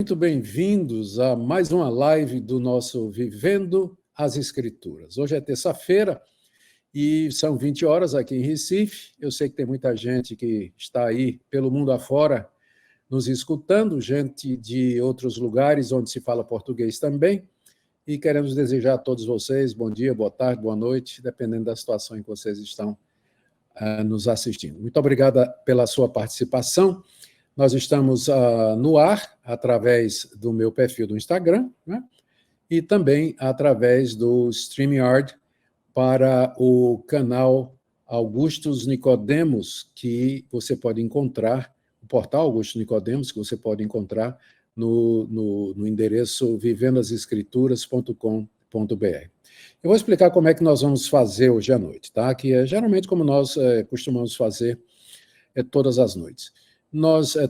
muito bem-vindos a mais uma live do nosso Vivendo as Escrituras. Hoje é terça-feira e são 20 horas aqui em Recife. Eu sei que tem muita gente que está aí pelo mundo afora nos escutando, gente de outros lugares onde se fala português também, e queremos desejar a todos vocês bom dia, boa tarde, boa noite, dependendo da situação em que vocês estão nos assistindo. Muito obrigada pela sua participação. Nós estamos no ar através do meu perfil do Instagram, né? E também através do StreamYard para o canal Augustus Nicodemos, que você pode encontrar, o portal Augustus Nicodemos, que você pode encontrar no endereço vivendoasescrituras.com.br. Eu vou explicar como é que nós vamos fazer hoje à noite, tá? Que é geralmente como nós costumamos fazer todas as noites.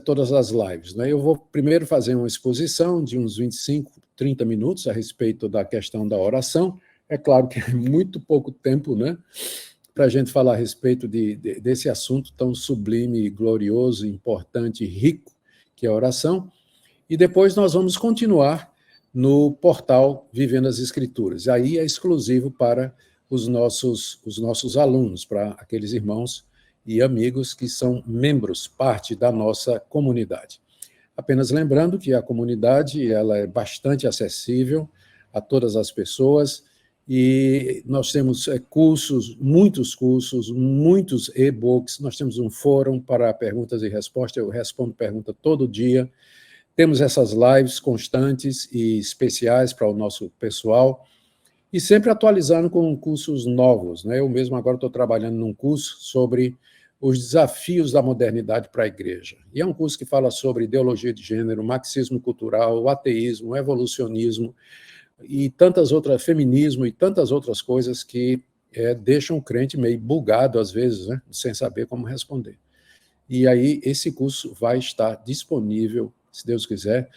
Todas as lives, né? Eu vou primeiro fazer uma exposição de uns 25, 30 minutos a respeito da questão da oração. É claro que é muito pouco tempo, né, para a gente falar a respeito desse assunto tão sublime, glorioso, importante, rico, que é a oração. E depois nós vamos continuar no portal Vivendo as Escrituras. Aí é exclusivo para os nossos alunos, para aqueles irmãos e amigos que são membros, parte da nossa comunidade. Apenas lembrando que a comunidade ela é bastante acessível a todas as pessoas e nós temos cursos, muitos e-books, nós temos um fórum para perguntas e respostas, eu respondo pergunta todo dia, temos essas lives constantes e especiais para o nosso pessoal, e sempre atualizando com cursos novos, né? Eu mesmo agora estou trabalhando num curso sobre os desafios da modernidade para a igreja. E é um curso que fala sobre ideologia de gênero, marxismo cultural, ateísmo, evolucionismo, e tantas outras, feminismo e tantas outras coisas que deixam o crente meio bugado às vezes, né? Sem saber como responder. E aí esse curso vai estar disponível, se Deus quiser,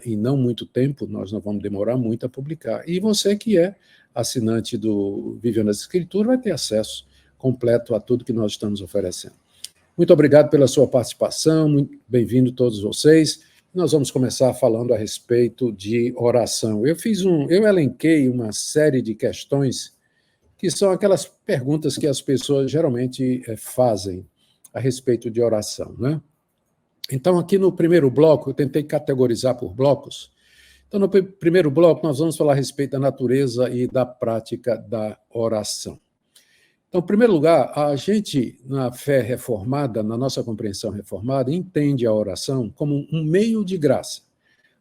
em não muito tempo, nós não vamos demorar muito a publicar. E você que é assinante do Vivendo as Escrituras vai ter acesso completo a tudo que nós estamos oferecendo. Muito obrigado pela sua participação, muito bem-vindo todos vocês. Nós vamos começar falando a respeito de oração. Eu elenquei uma série de questões que são aquelas perguntas que as pessoas geralmente fazem a respeito de oração, né? Então, aqui no primeiro bloco, eu tentei categorizar por blocos. Então, no primeiro bloco, nós vamos falar a respeito da natureza e da prática da oração. Então, em primeiro lugar, a gente, na fé reformada, na nossa compreensão reformada, entende a oração como um meio de graça.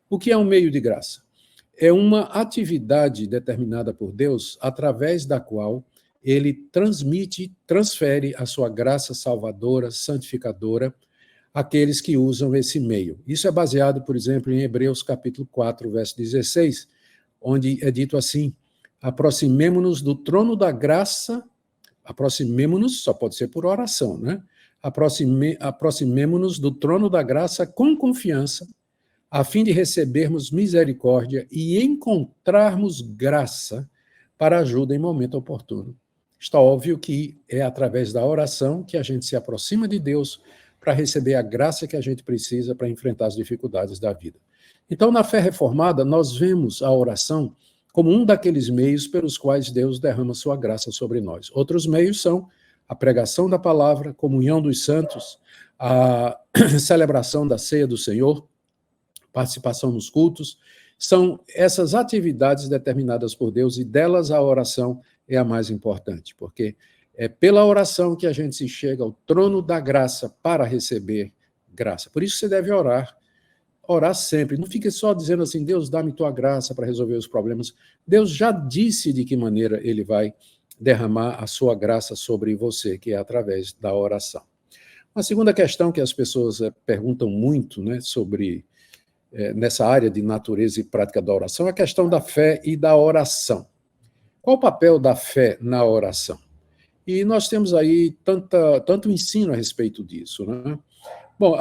O que é um meio de graça? É uma atividade determinada por Deus, através da qual ele transfere a sua graça salvadora, santificadora, àqueles que usam esse meio. Isso é baseado, por exemplo, em Hebreus capítulo 4, verso 16, onde é dito assim: aproximemo-nos do trono da graça. Aproximemo-nos, só pode ser por oração, né? Aproximemo-nos do trono da graça com confiança, a fim de recebermos misericórdia e encontrarmos graça para ajuda em momento oportuno. Está óbvio que é através da oração que a gente se aproxima de Deus para receber a graça que a gente precisa para enfrentar as dificuldades da vida. Então, na fé reformada, nós vemos a oração como um daqueles meios pelos quais Deus derrama sua graça sobre nós. Outros meios são a pregação da palavra, comunhão dos santos, a celebração da ceia do Senhor, participação nos cultos. São essas atividades determinadas por Deus e delas a oração é a mais importante, porque é pela oração que a gente se chega ao trono da graça para receber graça. Por isso você deve orar sempre. Não fique só dizendo assim, Deus, dá-me tua graça para resolver os problemas. Deus já disse de que maneira ele vai derramar a sua graça sobre você, que é através da oração. Uma segunda questão que as pessoas perguntam muito, né, sobre nessa área de natureza e prática da oração, é a questão da fé e da oração. Qual o papel da fé na oração? E nós temos aí tanto ensino a respeito disso, né? Bom,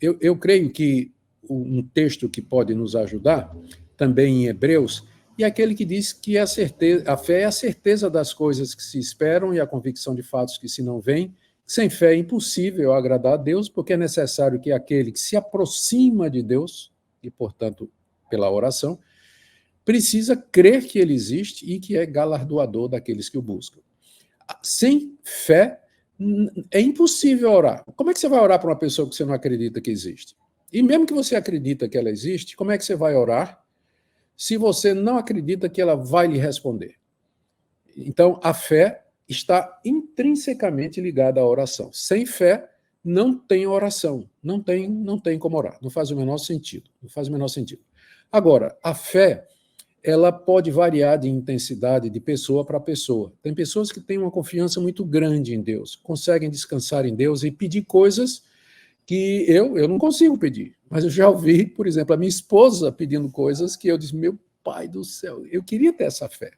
eu creio que um texto que pode nos ajudar, também em Hebreus, é aquele que diz que a fé é a certeza das coisas que se esperam e a convicção de fatos que se não veem, Sem fé é impossível agradar a Deus, porque é necessário que aquele que se aproxima de Deus, e, portanto, pela oração, precisa crer que ele existe e que é galardoador daqueles que o buscam. Sem fé, é impossível orar. Como é que você vai orar para uma pessoa que você não acredita que existe? E mesmo que você acredita que ela existe, como é que você vai orar se você não acredita que ela vai lhe responder? Então, a fé está intrinsecamente ligada à oração. Sem fé, não tem oração, não tem como orar, não faz o menor sentido, não faz o menor sentido. Agora, a fé, ela pode variar de intensidade de pessoa para pessoa. Tem pessoas que têm uma confiança muito grande em Deus, conseguem descansar em Deus e pedir coisas que eu não consigo pedir. Mas eu já ouvi, por exemplo, a minha esposa pedindo coisas que eu disse, meu pai do céu, eu queria ter essa fé.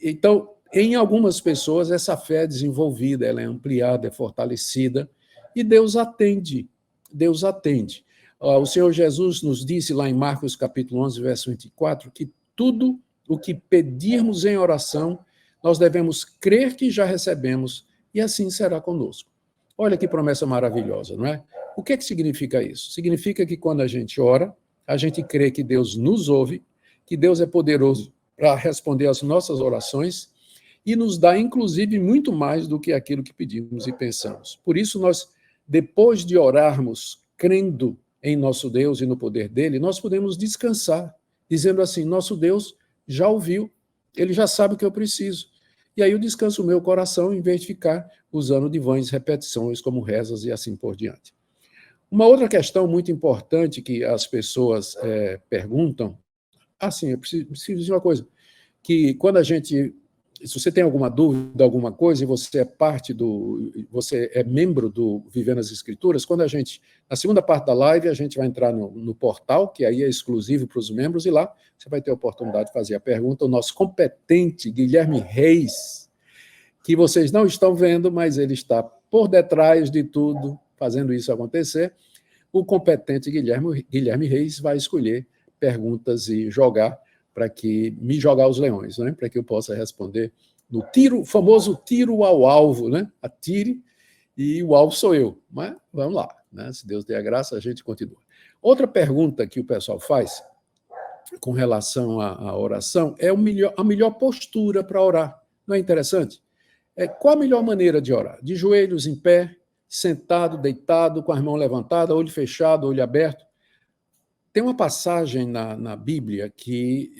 Então, em algumas pessoas, essa fé é desenvolvida, ela é ampliada, é fortalecida, e Deus atende. Deus atende. O Senhor Jesus nos disse lá em Marcos capítulo 11, verso 24, que tudo o que pedirmos em oração, nós devemos crer que já recebemos, e assim será conosco. Olha que promessa maravilhosa, não é? O que significa isso? Significa que quando a gente ora, a gente crê que Deus nos ouve, que Deus é poderoso para responder às nossas orações e nos dá, inclusive, muito mais do que aquilo que pedimos e pensamos. Por isso, nós, depois de orarmos, crendo em nosso Deus e no poder dele, nós podemos descansar, dizendo assim, nosso Deus já ouviu, ele já sabe o que eu preciso. E aí eu descanso o meu coração, em vez de ficar usando de vãs repetições, como rezas e assim por diante. Uma outra questão muito importante que as pessoas perguntam, eu preciso dizer uma coisa, que quando a gente, se você tem alguma dúvida, alguma coisa, e você é membro do Vivendo as Escrituras, na segunda parte da live, a gente vai entrar no portal, que aí é exclusivo para os membros, e lá você vai ter a oportunidade de fazer a pergunta. O nosso competente Guilherme Reis, que vocês não estão vendo, mas ele está por detrás de tudo, fazendo isso acontecer. O competente Guilherme Reis vai escolher perguntas e me jogar os leões, né? Para que eu possa responder no famoso tiro ao alvo, né? Atire e o alvo sou eu. Mas vamos lá, né? Se Deus der a graça, a gente continua. Outra pergunta que o pessoal faz com relação à oração é a melhor postura para orar. Não é interessante? Qual a melhor maneira de orar? De joelhos em pé, sentado, deitado, com as mãos levantadas, olho fechado, olho aberto? Tem uma passagem na Bíblia que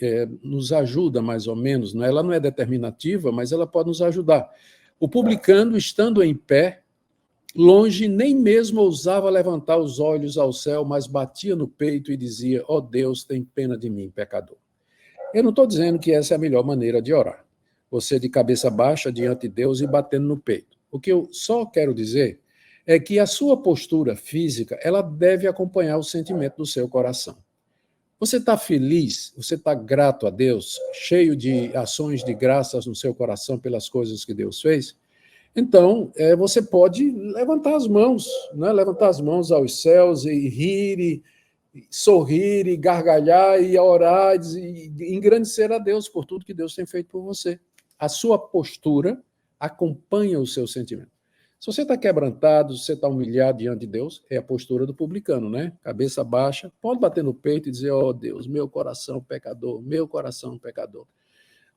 nos ajuda, mais ou menos, né? Ela não é determinativa, mas ela pode nos ajudar. O publicano, estando em pé, longe, nem mesmo ousava levantar os olhos ao céu, mas batia no peito e dizia, ó Deus, tem pena de mim, pecador. Eu não estou dizendo que essa é a melhor maneira de orar. Você de cabeça baixa diante de Deus e batendo no peito. O que eu só quero dizer é que a sua postura física, ela deve acompanhar o sentimento do seu coração. Você está feliz? Você está grato a Deus? Cheio de ações de graças no seu coração pelas coisas que Deus fez? Então, você pode levantar as mãos, né? Levantar as mãos aos céus e rir, e sorrir, e gargalhar, e orar, e engrandecer a Deus por tudo que Deus tem feito por você. A sua postura acompanha o seu sentimento. Se você está quebrantado, se você está humilhado diante de Deus, é a postura do publicano, né? Cabeça baixa, pode bater no peito e dizer, ó Deus, meu coração pecador, meu coração pecador.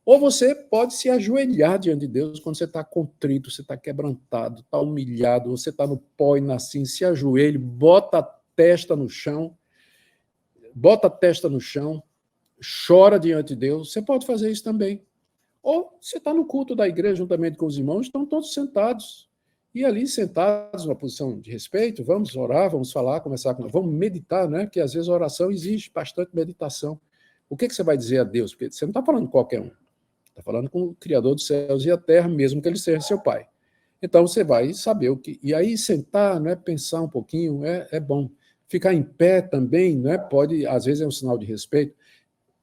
Ou você pode se ajoelhar diante de Deus quando você está contrito, você está quebrantado, está humilhado, você está no pó e na cinza, se ajoelhe, bota a testa no chão, chora diante de Deus. Você pode fazer isso também. Ou você está no culto da igreja juntamente com os irmãos, estão todos sentados. E ali, sentados, numa posição de respeito, vamos orar, vamos falar, vamos meditar, né? Porque às vezes a oração exige bastante meditação. O que você vai dizer a Deus? Porque você não está falando com qualquer um. Está falando com o Criador dos céus e a terra, mesmo que ele seja seu pai. Então você vai saber o que. E aí sentar, né, pensar um pouquinho, é bom. Ficar em pé também, né, pode, às vezes é um sinal de respeito.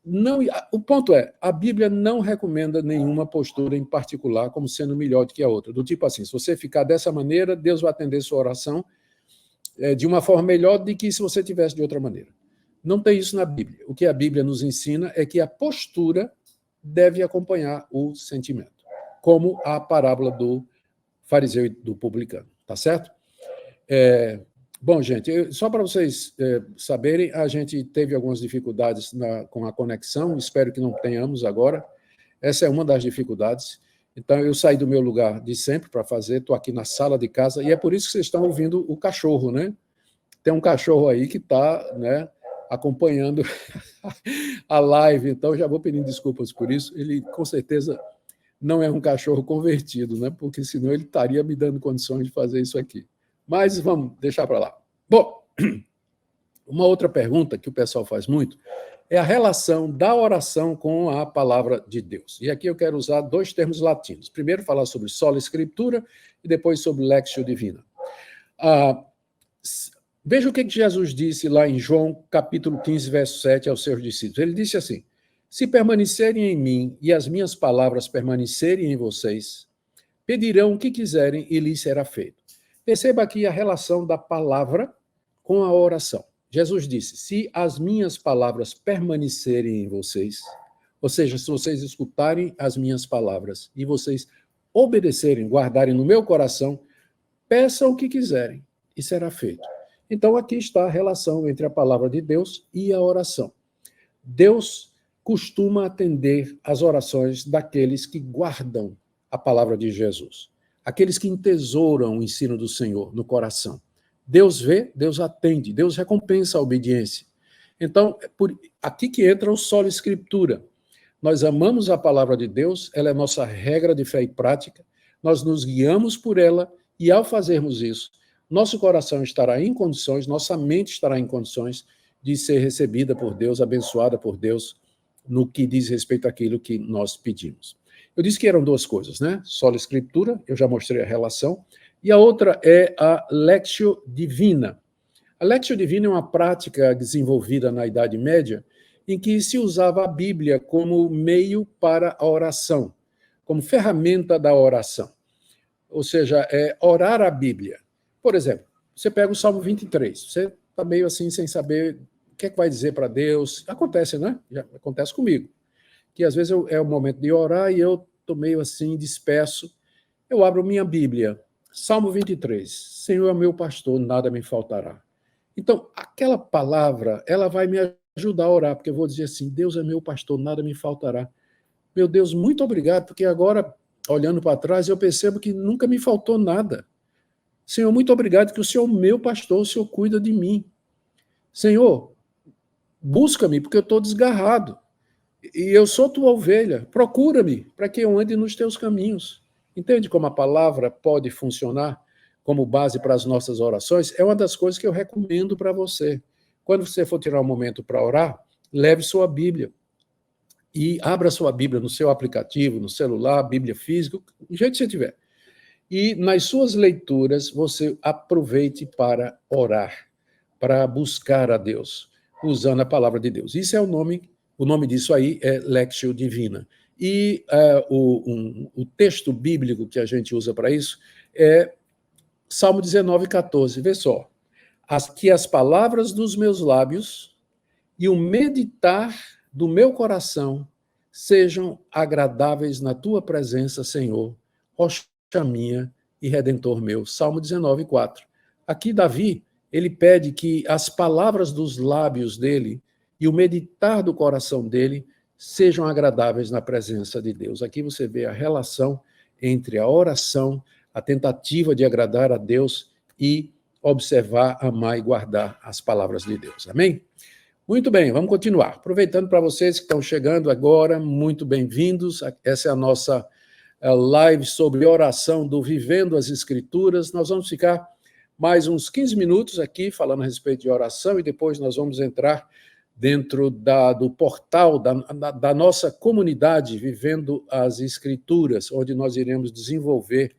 Não, o ponto é, a Bíblia não recomenda nenhuma postura em particular como sendo melhor do que a outra. Do tipo assim, se você ficar dessa maneira, Deus vai atender sua oração de uma forma melhor do que se você tivesse de outra maneira. Não tem isso na Bíblia. O que a Bíblia nos ensina é que a postura deve acompanhar o sentimento, como a parábola do fariseu e do publicano. tá certo? Bom, gente, só para vocês saberem, a gente teve algumas dificuldades com a conexão, espero que não tenhamos agora. Essa é uma das dificuldades. Então, eu saí do meu lugar de sempre para fazer, estou aqui na sala de casa, e é por isso que vocês estão ouvindo o cachorro, né? Tem um cachorro aí que está, né, acompanhando a live, então já vou pedindo desculpas por isso. Ele, com certeza, não é um cachorro convertido, né? Porque senão ele estaria me dando condições de fazer isso aqui. Mas vamos deixar para lá. Bom, uma outra pergunta que o pessoal faz muito é a relação da oração com a palavra de Deus. E aqui eu quero usar dois termos latinos. Primeiro, falar sobre sola escritura e depois sobre lectio divina. Veja o que Jesus disse lá em João, capítulo 15, verso 7, aos seus discípulos. Ele disse assim: se permanecerem em mim e as minhas palavras permanecerem em vocês, pedirão o que quiserem e lhes será feito. Perceba aqui a relação da palavra com a oração. Jesus disse: se as minhas palavras permanecerem em vocês, ou seja, se vocês escutarem as minhas palavras e vocês obedecerem, guardarem no meu coração, peçam o que quiserem e será feito. Então, aqui está a relação entre a palavra de Deus e a oração. Deus costuma atender às orações daqueles que guardam a palavra de Jesus, aqueles que entesouram o ensino do Senhor no coração. Deus vê, Deus atende, Deus recompensa a obediência. Então, é por aqui que entra o sola escritura. Nós amamos a palavra de Deus, ela é nossa regra de fé e prática, nós nos guiamos por ela e, ao fazermos isso, nosso coração estará em condições, nossa mente estará em condições de ser recebida por Deus, abençoada por Deus, no que diz respeito àquilo que nós pedimos. Eu disse que eram duas coisas, né? Sola escritura, eu já mostrei a relação, e a outra é a lectio divina. A lectio divina é uma prática desenvolvida na Idade Média, em que se usava a Bíblia como meio para a oração, como ferramenta da oração. Ou seja, orar a Bíblia. Por exemplo, você pega o Salmo 23, você está meio assim sem saber o que é que vai dizer para Deus. Acontece, né? Já acontece comigo. Que às vezes é o momento de orar e eu estou meio assim disperso. Eu abro minha Bíblia, Salmo 23, Senhor é meu pastor, nada me faltará. Então, aquela palavra, ela vai me ajudar a orar, porque eu vou dizer assim, Deus é meu pastor, nada me faltará. Meu Deus, muito obrigado, porque agora, olhando para trás, eu percebo que nunca me faltou nada. Senhor, muito obrigado que o Senhor é meu pastor, o Senhor cuida de mim. Senhor, busca-me, porque eu estou desgarrado. E eu sou tua ovelha, procura-me, para que eu ande nos teus caminhos. Entende como a palavra pode funcionar como base para as nossas orações? É uma das coisas que eu recomendo para você. Quando você for tirar um momento para orar, leve sua Bíblia. E abra sua Bíblia no seu aplicativo, no celular, Bíblia física, do jeito que você tiver. E nas suas leituras, você aproveite para orar, para buscar a Deus, usando a palavra de Deus. Isso é o nome disso aí é lectio divina. E o texto bíblico que a gente usa para isso é Salmo 19, 14. Vê só. Que as palavras dos meus lábios e o meditar do meu coração sejam agradáveis na tua presença, Senhor, rocha minha e redentor meu. Salmo 19, 4. Aqui Davi, ele pede que as palavras dos lábios dele e o meditar do coração dele sejam agradáveis na presença de Deus. Aqui você vê a relação entre a oração, a tentativa de agradar a Deus e observar, amar e guardar as palavras de Deus. Amém? Muito bem, vamos continuar. Aproveitando para vocês que estão chegando agora, muito bem-vindos. Essa é a nossa live sobre oração do Vivendo as Escrituras. Nós vamos ficar mais uns 15 minutos aqui falando a respeito de oração e depois nós vamos entrar dentro do portal da nossa comunidade Vivendo as Escrituras, onde nós iremos desenvolver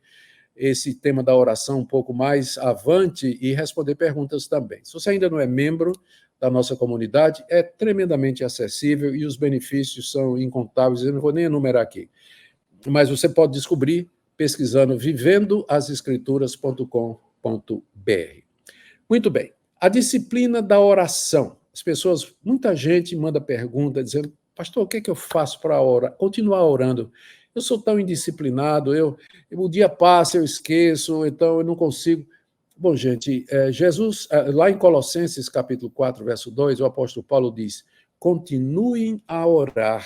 esse tema da oração um pouco mais avante e responder perguntas também. Se você ainda não é membro da nossa comunidade, é tremendamente acessível e os benefícios são incontáveis, eu não vou nem enumerar aqui. Mas você pode descobrir pesquisando vivendoasescrituras.com.br. Muito bem. A disciplina da oração. Muita gente manda pergunta dizendo, pastor, o que é que eu faço para continuar orando? eu sou tão indisciplinado, o dia passa, eu esqueço, então eu não consigo. Bom, gente, Jesus, lá em Colossenses, capítulo 4, verso 2, o apóstolo Paulo diz: continuem a orar,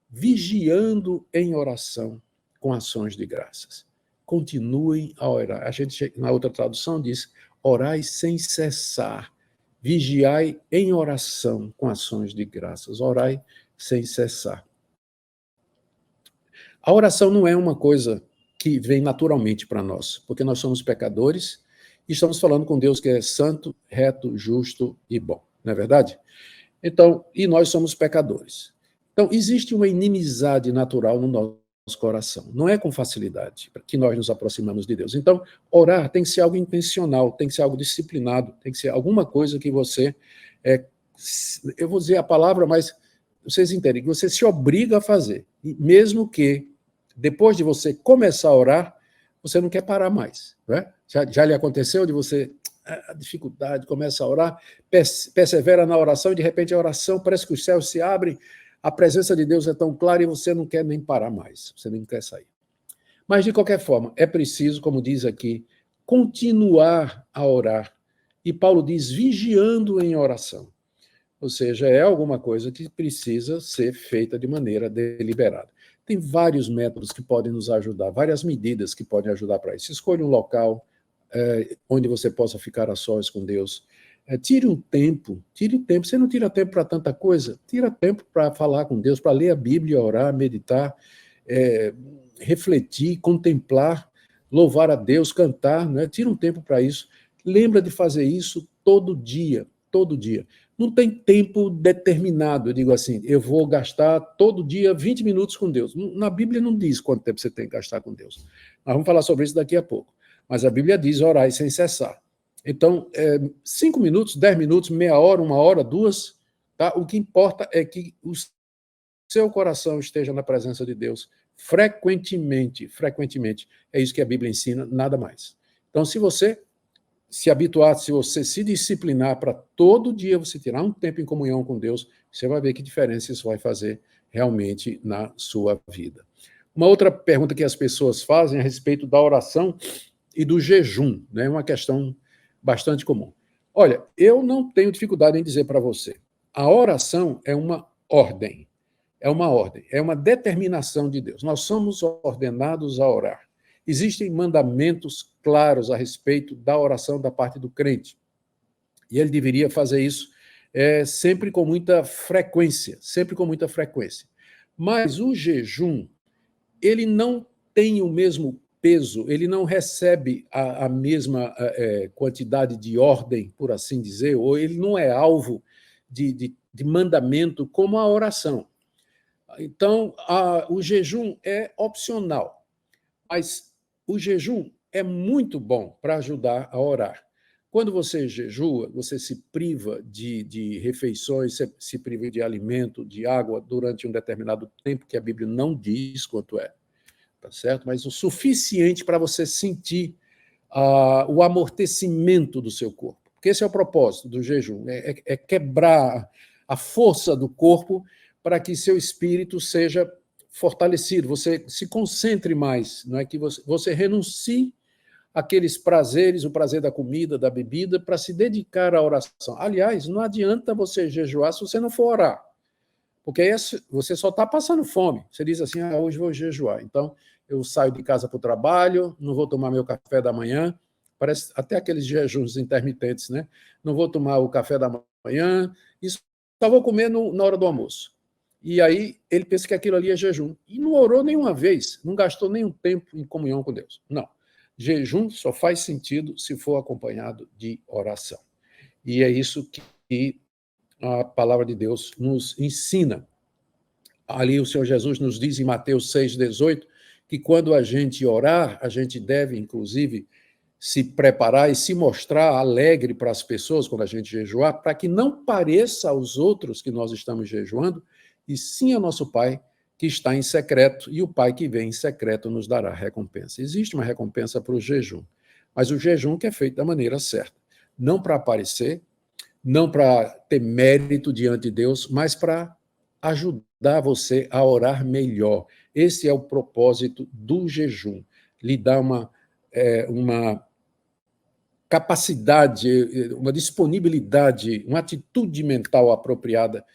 vigiando em oração com ações de graças. Continuem a orar. A gente, na outra tradução, diz: orai sem cessar, vigiai em oração com ações de graças. Orai sem cessar. A oração não é uma coisa que vem naturalmente para nós, porque nós somos pecadores e estamos falando com Deus que é santo, reto, justo e bom, não é verdade? Então, e nós somos pecadores. Então, existe uma inimizade natural no nosso coração. Não é com facilidade que nós nos aproximamos de Deus. Então, orar tem que ser algo intencional, tem que ser algo disciplinado, tem que ser alguma coisa que você, eu vou dizer a palavra, mas vocês entendem, que você se obriga a fazer. E mesmo que, depois de você começar a orar, você não quer parar mais. Né? Já lhe aconteceu de você, a dificuldade, começa a orar, persevera na oração e de repente a oração parece que os céus se abrem, a presença de Deus é tão clara e você não quer nem parar mais, você nem quer sair. Mas, de qualquer forma, é preciso, como diz aqui, continuar a orar. E Paulo diz, vigiando em oração. Ou seja, é alguma coisa que precisa ser feita de maneira deliberada. Tem vários métodos que podem nos ajudar, várias medidas que podem ajudar para isso. Escolha um local onde você possa ficar a sós com Deus. Tire um tempo, Você não tira tempo para tanta coisa, tira tempo para falar com Deus, para ler a Bíblia, orar, meditar, refletir, contemplar, louvar a Deus, cantar, né? Tira um tempo para isso. Lembra de fazer isso todo dia, todo dia. Não tem tempo determinado, eu digo assim, eu vou gastar todo dia 20 minutos com Deus. Na Bíblia não diz quanto tempo você tem que gastar com Deus. Nós vamos falar sobre isso daqui a pouco. Mas a Bíblia diz orai sem cessar. Então, 5 minutos, 10 minutos, meia hora, 1 hora, 2, tá? O que importa é que o seu coração esteja na presença de Deus frequentemente. É isso que a Bíblia ensina, nada mais. Então, se você se habituar, se você se disciplinar para todo dia você tirar um tempo em comunhão com Deus, você vai ver que diferença isso vai fazer realmente na sua vida. Uma outra pergunta que as pessoas fazem a respeito da oração e do jejum, né? Uma questão bastante comum. Olha, eu não tenho dificuldade em dizer para você, a oração é uma ordem, é uma determinação de Deus. Nós somos ordenados a orar. Existem mandamentos claros a respeito da oração da parte do crente. E ele deveria fazer isso sempre com muita frequência, Mas o jejum, ele não tem o mesmo peso, ele não recebe a mesma quantidade de ordem, por assim dizer, ou ele não é alvo de mandamento como a oração. Então, o jejum é opcional, mas o jejum é muito bom para ajudar a orar. Quando você jejua, você se priva de refeições, se priva de alimento, de água, durante um determinado tempo, que a Bíblia não diz quanto é, tá certo? Mas o suficiente para você sentir o amortecimento do seu corpo. Porque esse é o propósito do jejum, é quebrar a força do corpo para que seu espírito seja fortalecido, você se concentre mais, não é que você renuncie àqueles prazeres, o prazer da comida, da bebida, para se dedicar à oração. Aliás, não adianta você jejuar se você não for orar, porque aí você só está passando fome. Você diz assim, hoje vou jejuar. Então, eu saio de casa para o trabalho, não vou tomar meu café da manhã, parece até aqueles jejuns intermitentes, né? Não vou tomar o café da manhã, isso só vou comer na hora do almoço. E aí ele pensa que aquilo ali é jejum. E não orou nenhuma vez, não gastou nenhum tempo em comunhão com Deus. Não. Jejum só faz sentido se for acompanhado de oração. E é isso que a palavra de Deus nos ensina. Ali o Senhor Jesus nos diz em Mateus 6,18, que quando a gente orar, a gente deve, inclusive, se preparar e se mostrar alegre para as pessoas quando a gente jejuar, para que não pareça aos outros que nós estamos jejuando, e sim ao nosso Pai que está em secreto, e o Pai que vem em secreto nos dará recompensa. Existe uma recompensa para o jejum, mas o jejum que é feito da maneira certa, não para aparecer, não para ter mérito diante de Deus, mas para ajudar você a orar melhor. Esse é o propósito do jejum, lhe dar uma capacidade, uma disponibilidade, uma atitude mental apropriada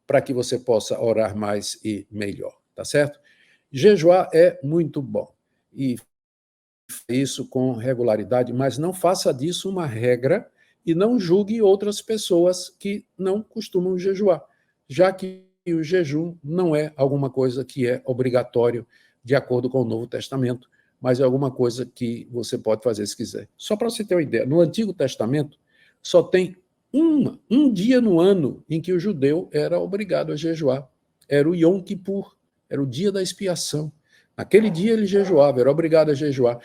para que você possa orar mais e melhor, tá certo? Jejuar é muito bom e isso com regularidade, mas não faça disso uma regra e não julgue outras pessoas que não costumam jejuar, já que o jejum não é alguma coisa que é obrigatório de acordo com o Novo Testamento, mas é alguma coisa que você pode fazer se quiser. Só para você ter uma ideia, no Antigo Testamento só tem um dia no ano em que o judeu era obrigado a jejuar. Era o Yom Kippur, era o dia da expiação. Naquele dia ele jejuava, era obrigado a jejuar.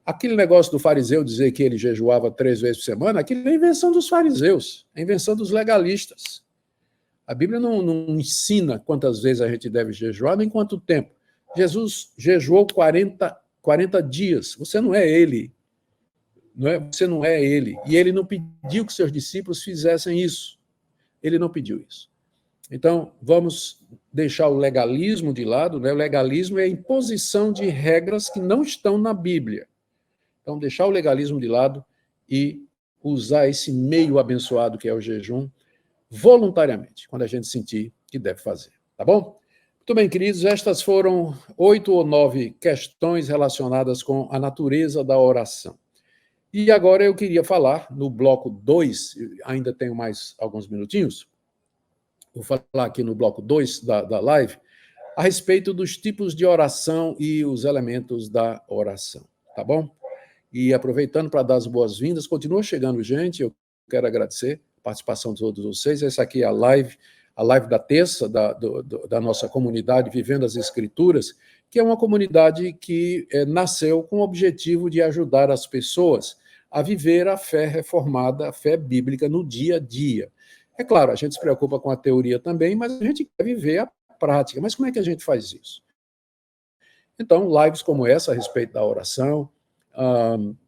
Aquele negócio do fariseu dizer que ele jejuava 3 vezes por semana, aquilo é invenção dos fariseus, é invenção dos legalistas. A Bíblia não ensina quantas vezes a gente deve jejuar, nem quanto tempo. Jesus jejuou 40 dias. Você não é ele. Você não é ele. E ele não pediu que seus discípulos fizessem isso. Ele não pediu isso. Então, vamos deixar o legalismo de lado. Né? O legalismo é a imposição de regras que não estão na Bíblia. Então, deixar o legalismo de lado e usar esse meio abençoado que é o jejum voluntariamente, quando a gente sentir que deve fazer. Tá bom? Muito bem, queridos, estas foram 8 ou 9 questões relacionadas com a natureza da oração. E agora eu queria falar, no bloco 2, ainda tenho mais alguns minutinhos, vou falar aqui no bloco 2 da live, a respeito dos tipos de oração e os elementos da oração. Tá bom? E aproveitando para dar as boas-vindas, continua chegando gente, eu quero agradecer a participação de todos vocês. Essa aqui é a live da terça da nossa comunidade Vivendo as Escrituras, que é uma comunidade que nasceu com o objetivo de ajudar as pessoas a viver a fé reformada, a fé bíblica no dia a dia. É claro, a gente se preocupa com a teoria também, mas a gente quer viver a prática. Mas como é que a gente faz isso? Então, lives como essa a respeito da oração,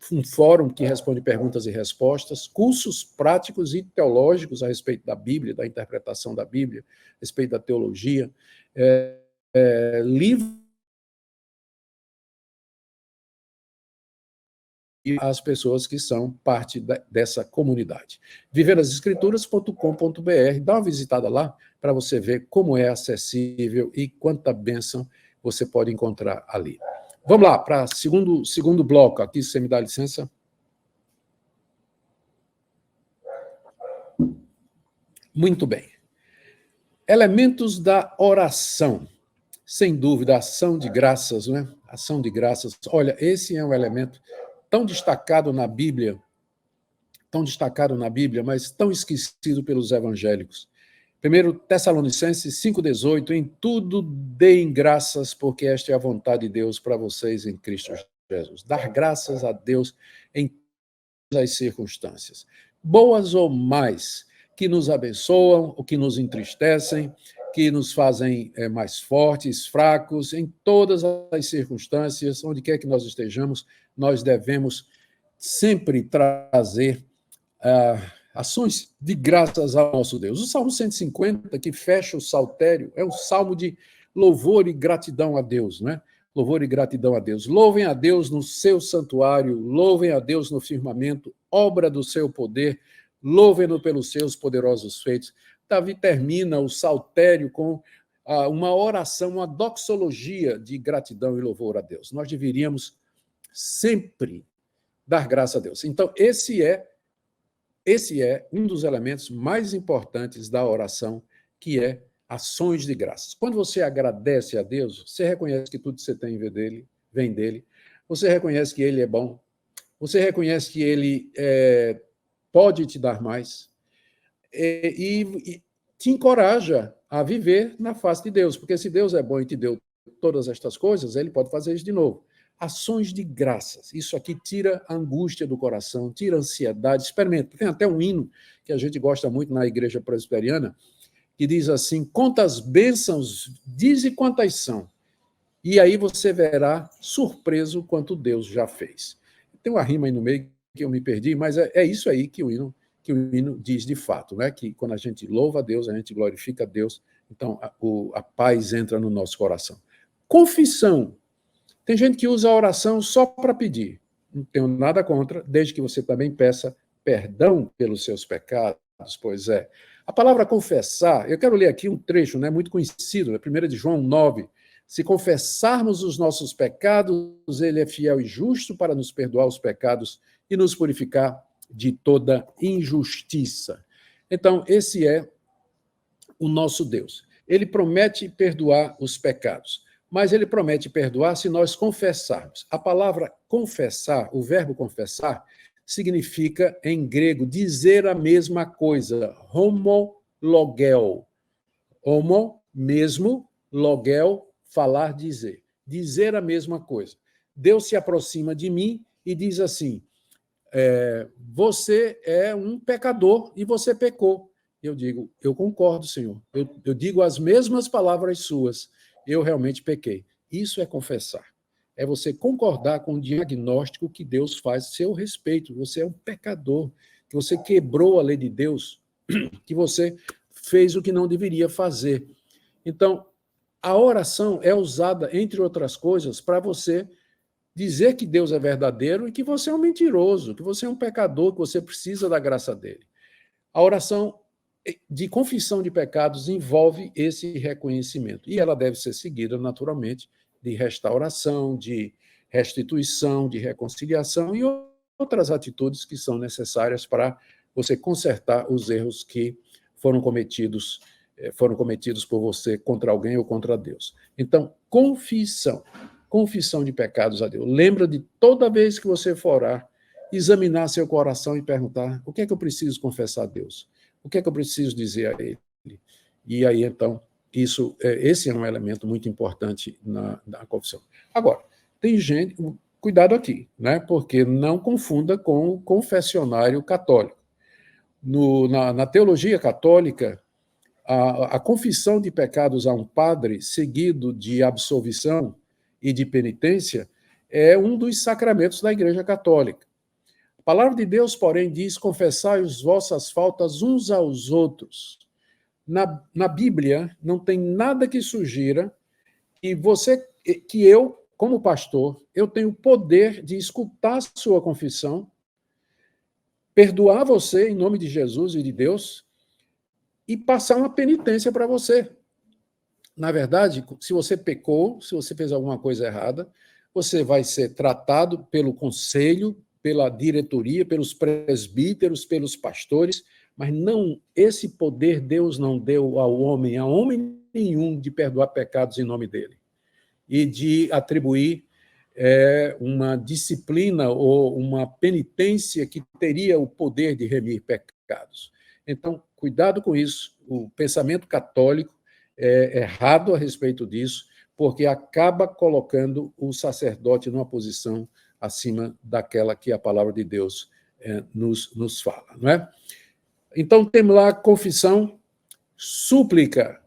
um fórum que responde perguntas e respostas, cursos práticos e teológicos a respeito da Bíblia, da interpretação da Bíblia, a respeito da teologia, livros às pessoas que são parte dessa comunidade. Viverasescrituras.com.br, dá uma visitada lá para você ver como é acessível e quanta bênção você pode encontrar ali. Vamos lá, para o segundo bloco aqui, se você me dá licença. Muito bem. Elementos da oração. Sem dúvida, ação de graças, né? Ação de graças. Olha, esse é um elemento tão destacado na Bíblia, mas tão esquecido pelos evangélicos. 1 Tessalonicenses 5,18, em tudo deem graças, porque esta é a vontade de Deus para vocês em Cristo Jesus. Dar graças a Deus em todas as circunstâncias, boas ou mais, que nos abençoam ou que nos entristecem, que nos fazem mais fortes, fracos, em todas as circunstâncias, onde quer que nós estejamos, nós devemos sempre trazer ações de graças ao nosso Deus. O Salmo 150, que fecha o saltério, é um salmo de louvor e gratidão a Deus, né? Louvor e gratidão a Deus. Louvem a Deus no seu santuário, louvem a Deus no firmamento, obra do seu poder, louvem-no pelos seus poderosos feitos. Davi termina o saltério com uma oração, uma doxologia de gratidão e louvor a Deus. Nós deveríamos sempre dar graça a Deus. Então, esse é um dos elementos mais importantes da oração, que é ações de graças. Quando você agradece a Deus, você reconhece que tudo que você tem vem dele, você reconhece que ele é bom, você reconhece que ele pode te dar mais, e te encoraja a viver na face de Deus, porque se Deus é bom e te deu todas estas coisas, ele pode fazer isso de novo. Ações de graças. Isso aqui tira a angústia do coração, tira a ansiedade. Experimenta. Tem até um hino que a gente gosta muito na igreja presbiteriana, que diz assim: quantas bênçãos, dize quantas são. E aí você verá surpreso quanto Deus já fez. Tem uma rima aí no meio que eu me perdi, mas é isso aí que o hino que o hino diz de fato, né? Que quando a gente louva a Deus, a gente glorifica a Deus, então a paz entra no nosso coração. Confissão. Tem gente que usa a oração só para pedir. Não tenho nada contra, desde que você também peça perdão pelos seus pecados, pois é. A palavra confessar, eu quero ler aqui um trecho, né, muito conhecido, da 1 de João 9. Se confessarmos os nossos pecados, ele é fiel e justo para nos perdoar os pecados e nos purificar de toda injustiça. Então, esse é o nosso Deus. Ele promete perdoar os pecados, mas ele promete perdoar se nós confessarmos. A palavra confessar, o verbo confessar, significa, em grego, dizer a mesma coisa. Homologel. Homo, mesmo, logel, falar, dizer. Dizer a mesma coisa. Deus se aproxima de mim e diz assim, você é um pecador e você pecou. Eu digo, eu concordo, Senhor. Eu digo as mesmas palavras suas. Eu realmente pequei. Isso é confessar. É você concordar com o diagnóstico que Deus faz a seu respeito. Você é um pecador, que você quebrou a lei de Deus, que você fez o que não deveria fazer. Então, a oração é usada, entre outras coisas, para você dizer que Deus é verdadeiro e que você é um mentiroso, que você é um pecador, que você precisa da graça dele. A oração de confissão de pecados envolve esse reconhecimento. E ela deve ser seguida, naturalmente, de restauração, de restituição, de reconciliação e outras atitudes que são necessárias para você consertar os erros que foram cometidos por você contra alguém ou contra Deus. Então, confissão de pecados a Deus. Lembra de toda vez que você for orar, examinar seu coração e perguntar, o que é que eu preciso confessar a Deus? O que é que eu preciso dizer a Ele? E aí, então, esse é um elemento muito importante na confissão. Agora, tem gente, cuidado aqui, né? Porque não confunda com o confessionário católico. Na teologia católica, a confissão de pecados a um padre, seguido de absolvição e de penitência, é um dos sacramentos da Igreja Católica. A palavra de Deus, porém, diz, confessai as vossas faltas uns aos outros. Na Bíblia, não tem nada que sugira que eu, como pastor, eu tenho o poder de escutar a sua confissão, perdoar você em nome de Jesus e de Deus e passar uma penitência para você. Na verdade, se você pecou, se você fez alguma coisa errada, você vai ser tratado pelo conselho, pela diretoria, pelos presbíteros, pelos pastores, mas não, esse poder Deus não deu a homem nenhum, de perdoar pecados em nome dele e de atribuir uma disciplina ou uma penitência que teria o poder de remir pecados. Então, cuidado com isso. O pensamento católico é errado a respeito disso, porque acaba colocando o sacerdote numa posição acima daquela que a palavra de Deus nos fala, não é? Então, temos lá confissão, súplica.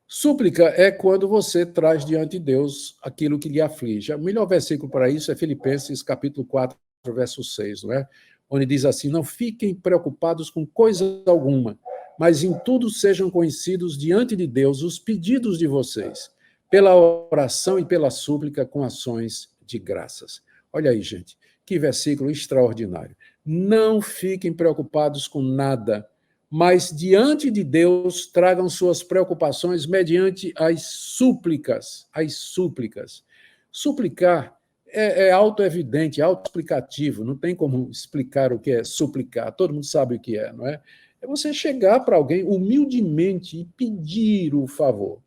Súplica é quando você traz diante de Deus aquilo que lhe aflige. O melhor versículo para isso é Filipenses, capítulo 4, verso 6, não é? Onde diz assim, não fiquem preocupados com coisa alguma, mas em tudo sejam conhecidos diante de Deus os pedidos de vocês, pela oração e pela súplica com ações de graças. Olha aí, gente, que versículo extraordinário. Não fiquem preocupados com nada, mas diante de Deus tragam suas preocupações mediante as súplicas. As súplicas. Suplicar é autoevidente, autoexplicativo, não tem como explicar o que é suplicar, todo mundo sabe o que é, não é? É você chegar para alguém humildemente e pedir o favor,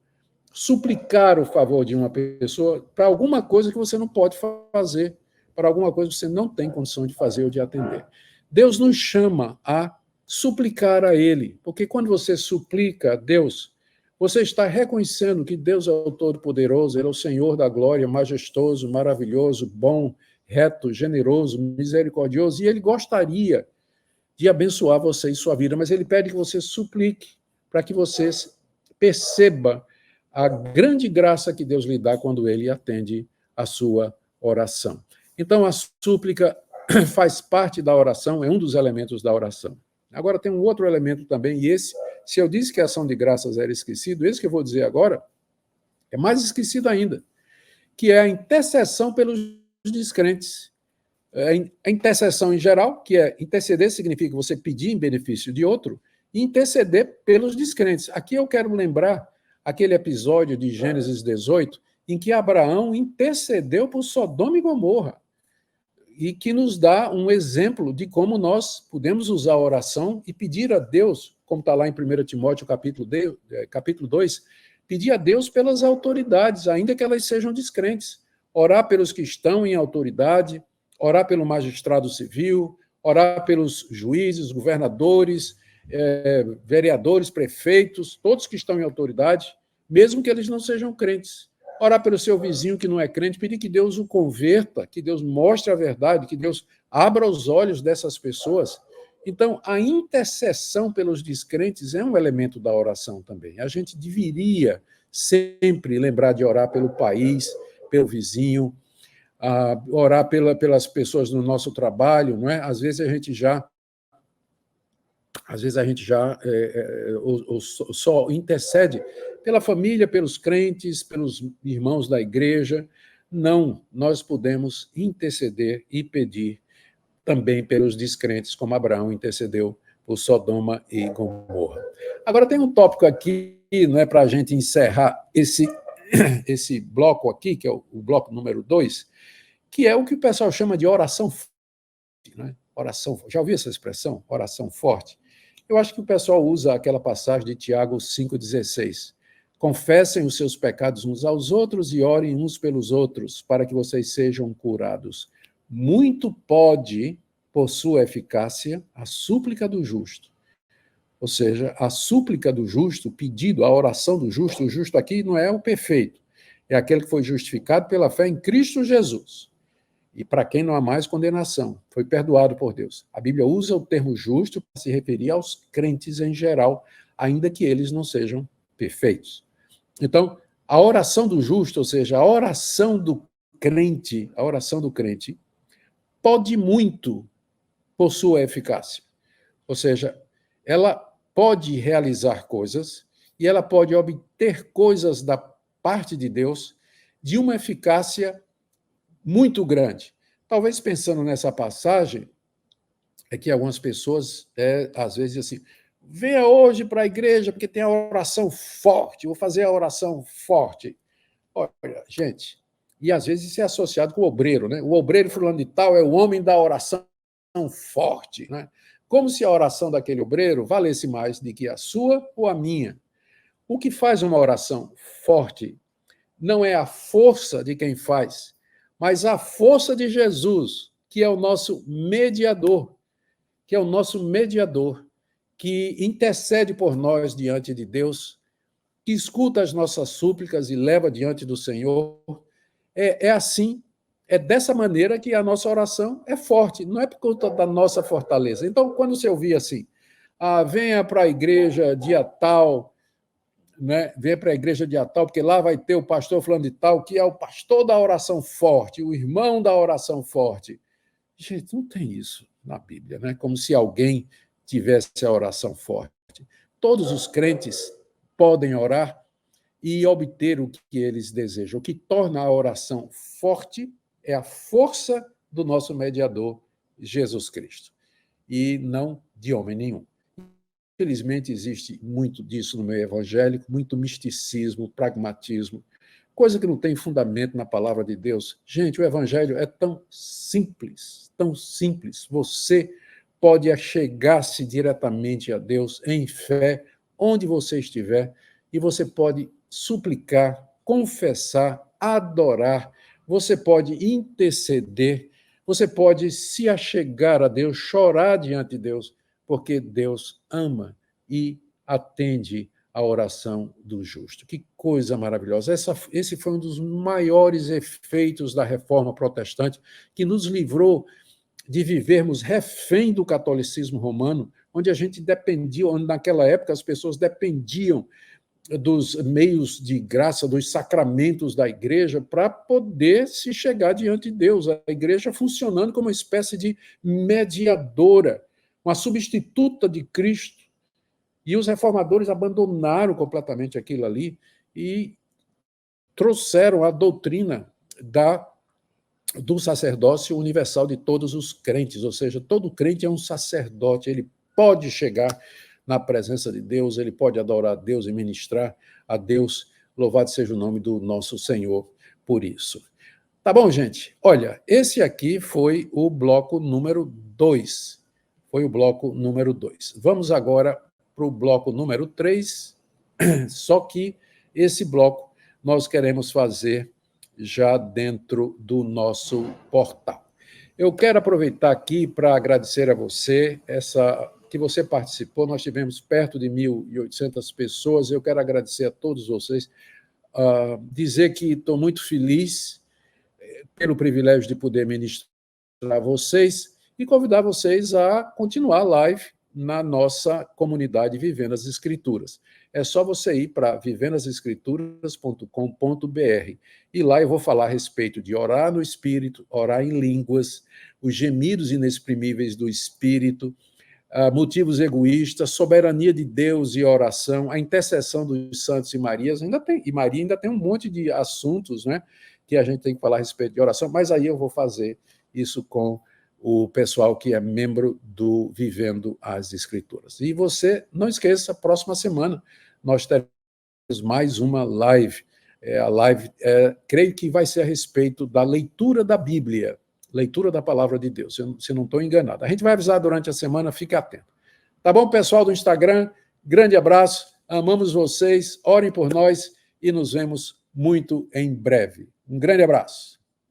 suplicar o favor de uma pessoa para alguma coisa que você não pode fazer, para alguma coisa que você não tem condição de fazer ou de atender. Deus nos chama a suplicar a Ele, porque quando você suplica a Deus, você está reconhecendo que Deus é o Todo-Poderoso, Ele é o Senhor da glória, majestoso, maravilhoso, bom, reto, generoso, misericordioso, e Ele gostaria de abençoar você e sua vida, mas Ele pede que você suplique, para que você perceba a grande graça que Deus lhe dá quando Ele atende a sua oração. Então, a súplica faz parte da oração, é um dos elementos da oração. Agora, tem um outro elemento também, e esse, se eu disse que a ação de graças era esquecido, esse que eu vou dizer agora é mais esquecido ainda, que é a intercessão pelos descrentes. A intercessão em geral, que é interceder significa você pedir em benefício de outro, e interceder pelos descrentes. Aqui eu quero lembrar aquele episódio de Gênesis 18, em que Abraão intercedeu por Sodoma e Gomorra, e que nos dá um exemplo de como nós podemos usar a oração e pedir a Deus, como está lá em 1 Timóteo capítulo 2, pedir a Deus pelas autoridades, ainda que elas sejam descrentes. Orar pelos que estão em autoridade, orar pelo magistrado civil, orar pelos juízes, governadores, vereadores, prefeitos, todos que estão em autoridade, mesmo que eles não sejam crentes. Orar pelo seu vizinho que não é crente, pedir que Deus o converta, que Deus mostre a verdade, que Deus abra os olhos dessas pessoas. Então, a intercessão pelos descrentes é um elemento da oração também. A gente deveria sempre lembrar de orar pelo país, pelo vizinho, orar pelas pessoas no nosso trabalho, não é? Às vezes a gente já só intercede pela família, pelos crentes, pelos irmãos da igreja. Não, nós podemos interceder e pedir também pelos descrentes, como Abraão intercedeu por Sodoma e Gomorra. Agora, tem um tópico aqui, não é, para a gente encerrar esse bloco aqui, que é o bloco número 2, que é o que o pessoal chama de oração forte. Né? Oração, já ouviu essa expressão? Oração forte? Eu acho que o pessoal usa aquela passagem de Tiago 5,16. Confessem os seus pecados uns aos outros e orem uns pelos outros, para que vocês sejam curados. Muito pode, por sua eficácia, a súplica do justo. Ou seja, a súplica do justo, o pedido, a oração do justo, o justo aqui não é o perfeito, é aquele que foi justificado pela fé em Cristo Jesus. E para quem não há mais condenação, foi perdoado por Deus. A Bíblia usa o termo justo para se referir aos crentes em geral, ainda que eles não sejam perfeitos. Então, a oração do justo, ou seja, a oração do crente, pode muito por sua eficácia. Ou seja, ela pode realizar coisas e ela pode obter coisas da parte de Deus de uma eficácia muito grande. Talvez pensando nessa passagem, é que algumas pessoas, às vezes, assim, venha hoje para a igreja, porque tem a oração forte, vou fazer a oração forte. Olha, gente, e às vezes isso é associado com o obreiro, né? O obreiro fulano de tal é o homem da oração forte, né? Como se a oração daquele obreiro valesse mais do que a sua ou a minha. O que faz uma oração forte não é a força de quem faz, mas a força de Jesus, que é o nosso mediador, que intercede por nós diante de Deus, que escuta as nossas súplicas e leva diante do Senhor. É assim, é dessa maneira que a nossa oração é forte, não é por conta da nossa fortaleza. Então, quando você ouvir assim, venha para a igreja dia tal, né? Venha para a igreja dia tal, porque lá vai ter o pastor falando de tal, que é o pastor da oração forte, o irmão da oração forte. Gente, não tem isso na Bíblia, né? Como se alguém tivesse a oração forte. Todos os crentes podem orar e obter o que eles desejam. O que torna a oração forte é a força do nosso mediador, Jesus Cristo, e não de homem nenhum. Infelizmente, existe muito disso no meio evangélico, muito misticismo, pragmatismo, coisa que não tem fundamento na palavra de Deus. Gente, o evangelho é tão simples, tão simples. Você pode achegar-se diretamente a Deus em fé, onde você estiver, e você pode suplicar, confessar, adorar, você pode interceder, você pode se achegar a Deus, chorar diante de Deus, porque Deus ama e atende a oração do justo. Que coisa maravilhosa. Esse foi um dos maiores efeitos da Reforma Protestante, que nos livrou de vivermos refém do catolicismo romano, onde a gente dependia, onde naquela época as pessoas dependiam dos meios de graça, dos sacramentos da igreja, para poder se chegar diante de Deus. A igreja funcionando como uma espécie de mediadora, uma substituta de Cristo, e os reformadores abandonaram completamente aquilo ali e trouxeram a doutrina do sacerdócio universal de todos os crentes, ou seja, todo crente é um sacerdote, ele pode chegar na presença de Deus, ele pode adorar a Deus e ministrar a Deus. Louvado seja o nome do nosso Senhor por isso. Tá bom, gente? Olha, esse aqui foi o bloco número 2. Foi o bloco número 2. Vamos agora para o bloco número 3, só que esse bloco nós queremos fazer já dentro do nosso portal. Eu quero aproveitar aqui para agradecer a você que você participou. Nós tivemos perto de 1.800 pessoas. Eu quero agradecer a todos vocês, dizer que estou muito feliz pelo privilégio de poder ministrar a vocês e convidar vocês a continuar a live na nossa comunidade Vivendo as Escrituras. É só você ir para vivendasescrituras.com.br e lá eu vou falar a respeito de orar no Espírito, orar em línguas, os gemidos inexprimíveis do Espírito, motivos egoístas, soberania de Deus e oração, a intercessão dos santos e Marias, Maria ainda tem um monte de assuntos, né, que a gente tem que falar a respeito de oração, mas aí eu vou fazer isso com o pessoal que é membro do Vivendo as Escrituras. E você, não esqueça, próxima semana nós teremos mais uma live. A live, creio que vai ser a respeito da leitura da Bíblia, leitura da Palavra de Deus, se não estou enganado. A gente vai avisar durante a semana, fique atento. Tá bom, pessoal do Instagram? Grande abraço, amamos vocês, orem por nós e nos vemos muito em breve. Um grande abraço.